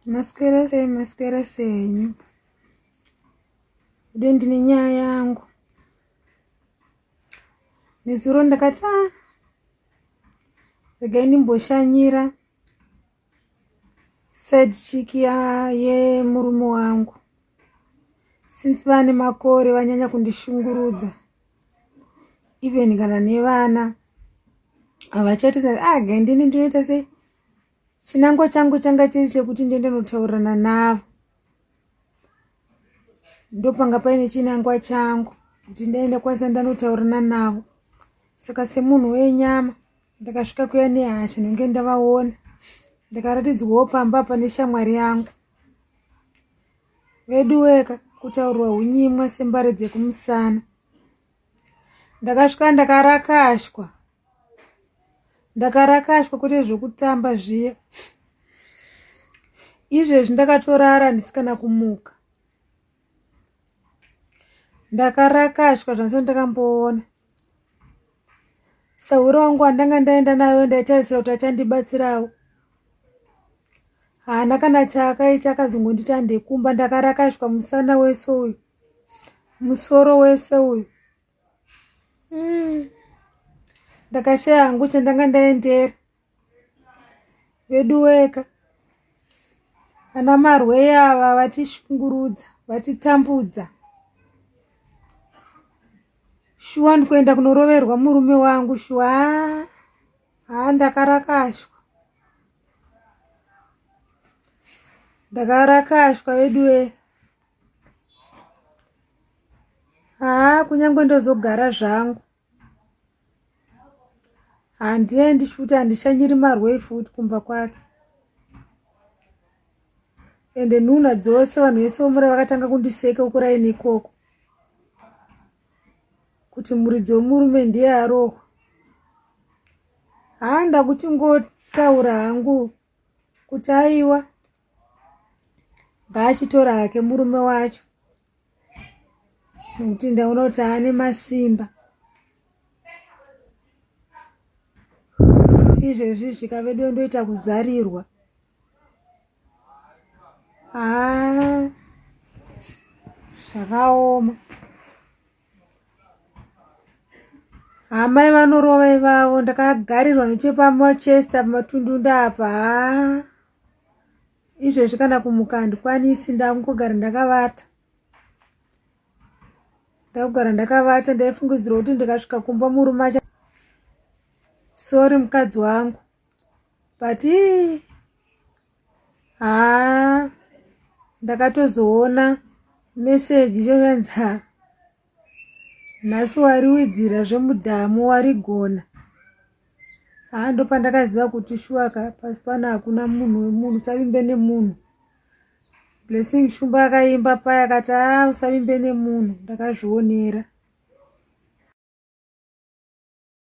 Maswera senyu. Ndine nyaya yangu. Nezuro ndakati regai ndimboshanyira side chick ye murume wangu. Since vane makore vanyanya kundishungurudza. Even kana nevana avachati gai ndini ndinoita sei. Chinangwa changu changa chiri chekuti ndiende notaurana navo. Ndopanga paine chinangwa changu kuti ndaenda kwasa ndanotaurana navo. Saka semunhu wenyama ndakasvika kuya nehasha ndinenge ndavaona. Ndakaratidzwawo pamba pane shamwari yangu. Vedu weka kutaurwa hunyimwa sembare dzekumusana. Ndakasvika ndakarakashwa kuti zvokutamba zviya. Izvezvi ndakatorara ndisikana kumuka. Ndakarakashwa zvansana ndakamboona. Sauro wangu wandanga ndaenda nayo ndaitarisira kuti achandibatsirawo. Haana kana chaakaita akazongonditi andekumba. Ndakarakashwa musana wese uyu. Musoro wese uyu. Ndakashaya hangu chandanga ndaendera. Vedu weka. Ana marwei ava vatishungurudza, vatitambudza. Shuwa ndikuenda kunoroverwa murume wangu shuwa. Ndakarakashwa. Ndakarakashwa vedu we. Kunyangwe ndozogara zvangu. Handiendi futi handishanyiri marwei futi kumba kwake. Ende nhunha dzose vanhu vese vomura vakatanga kundiseka ukuraini ikoko. Kuti muridzi wemurume ndiye arohwa. Ndakuchingotaura hangu kuti aiwa ngaachitora hake murume wacho. Nokuti ndaona kuti ane masimba. Izvezvi zvikavedu ndoita kuzarirwa. Zvakaoma. Amai vanorova ivavo ndakagarirwa nechepamachesta pamatundu ndapa. Izvezvi kana kumuka handikwanisi ndangogara ndakavata. Ndakugara ndakavata ndaifungidzirwa kuti ndikasvika kumba murume acha. Sorry mukadzi wangu. But ndakatozoona message yoyanza nhasi wariwidzira zvemudhamu warigona. Ndopandakaziva kuti shuwaka pasi pana hakuna munhu wemunhu usavimbe nemunhu. Blessing Shumba akaimba paya akati usavimbe nemunhu. Ndakazvionera.